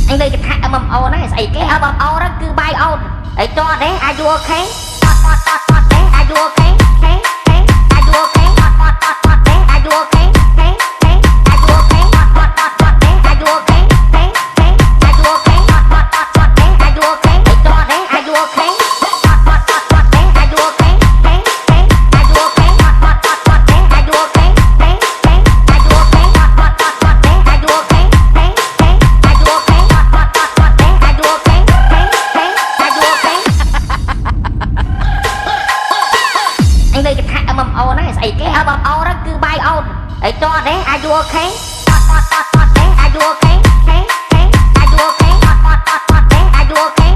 anh đây cái thằng mầm ồn này xảy cái mầm ồn đó cứ bay ồn ấy cho đấy are you okay are you okay are you okay are you okay are you okay are you okay are you okay ấy cho đấy are you okay anh đây cái thằng mầm ồn này xảy cái mầm ồn đó cứ bay ồn ấy cho đấy are you okay are you okay are you okay are you okay are you okay are you okay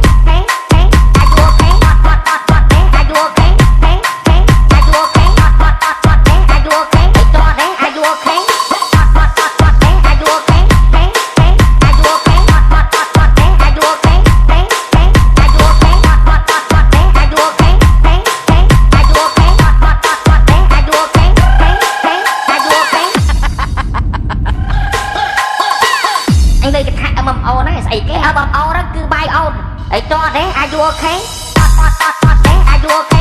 are you okay are you okay ấy cho đấy are you okay are you okay are you okay are you okay are you okay are you okay anh đây cái thằng mầm ồn này xảy cái mầm ồn đó cứ bay ồn ấy cho đấy are you okay are you okay